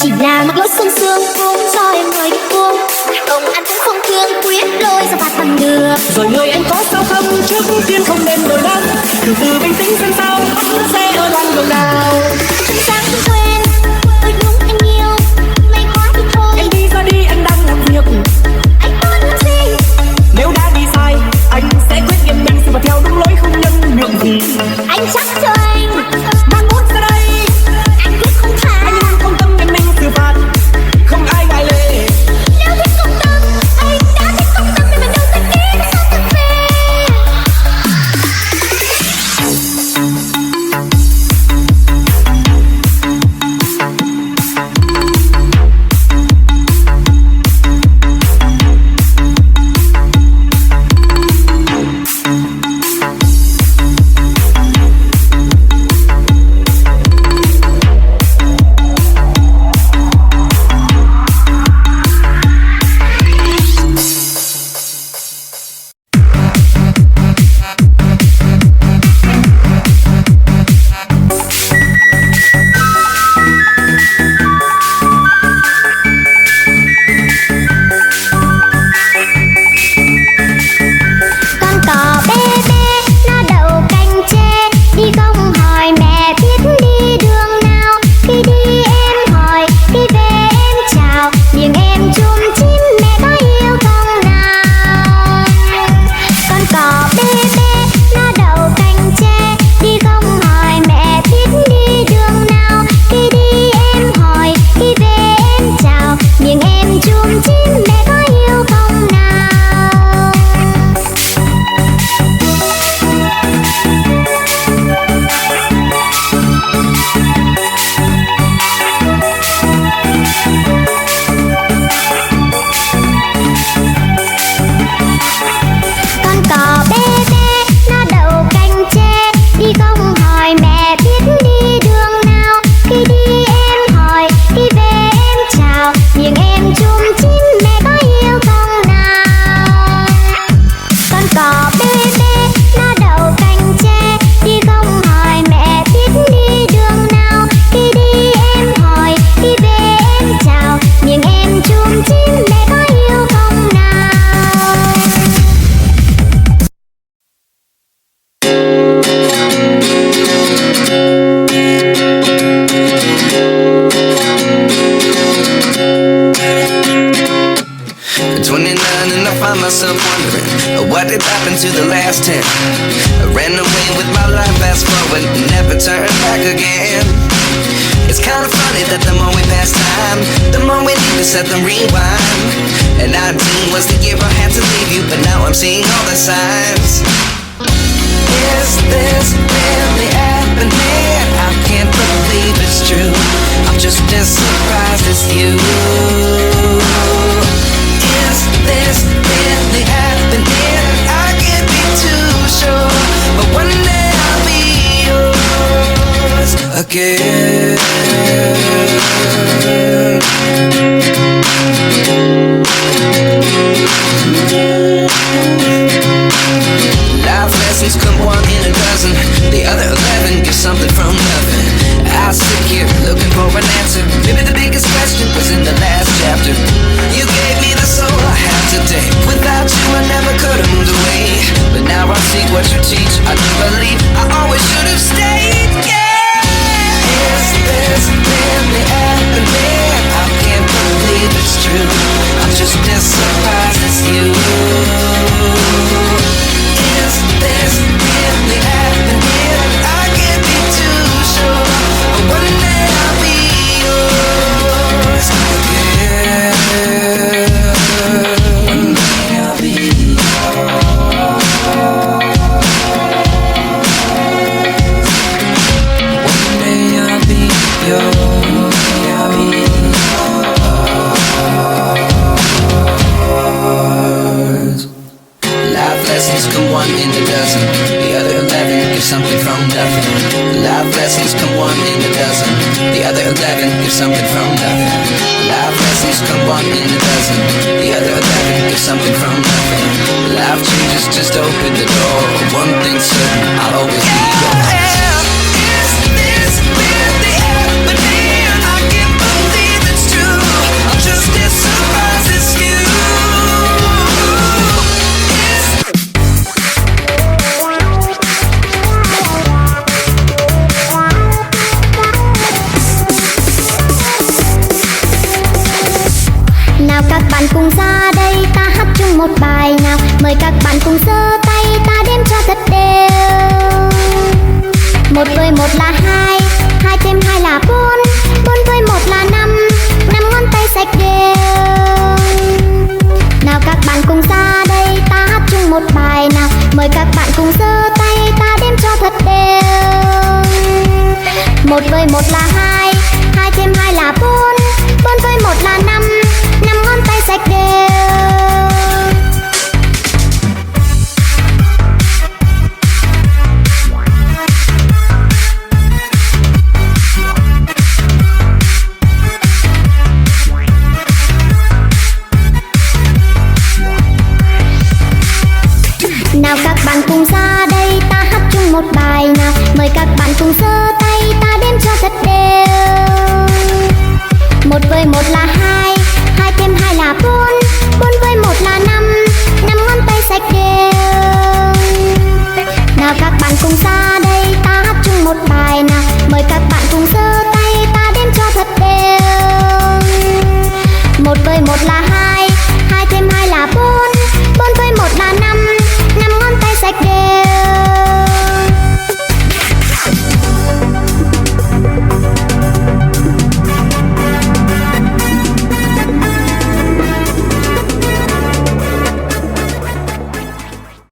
Chỉ là một lối sương sương cuốn cho em người đi cuông. Ông anh cũng không thương quyết lôi ra phạt bằng được. Rồi người anh có sao không trước tiên không nên đổi lắm. Từ bình tĩnh xem sao sẽ ở đoạn đường nào. Chẳng sáng không quên tôi đúng anh yêu. May quá thì thôi Em đi ra đi anh đang làm việc. Anh muốn làm gì? Nếu đã đi sai anh sẽ quyết nghiêm minh sự mà theo đúng lối không nhân nhượng gì. Anh chắc cho anh Mang bút ra đây. anh quyết không tha. Anh luôn công tâm nghiêm minh xử phạt, không ai ngoại lệ. Nếu thích công tâm anh đã thích công tâm thì mình đâu sẽ kiếm sao thật về. myself wondering what did happen to the last 10. I ran away with my life, fast forward, never turn back again. It's kind of funny that the more we pass time, the more we need to set them rewind. And 19 was the year I had to leave you, but now I'm seeing all the signs. Is this really happening? I can't believe it's true. I'm just as surprised as you. Is this really happening? I can't be too sure, but one day I'll be yours again. Life lessons come one in a dozen, the other 11 get something from nothing. I sit here looking for an answer. Maybe the biggest question was in the last chapter. You gave me the soul I have today. Without you I never could have moved away, but now I see what you teach. I do believe I always should have stayed. Yeah. Is this really happening? I can't believe it's true. I'm just as surprised as you. Is this really happening? I can't be too sure, but one day I'll be yours again. One day I'll be yours. One day I'll be yours. Life lessons come one in a dozen, the other 11 give something from nothing. Life lessons come one in a dozen, the other 11 give something from nothing. Life lessons come one in a dozen, the other 11 give something from nothing. Life changes, just open the door. One thing's certain, I'll always be yours. Is this really happening? bạn cùng ra đây ta hát chung một bài nào. Mời các bạn cùng giơ tay ta đếm cho thật đều. 1 với 1 là 2, 2 thêm 2 là 4,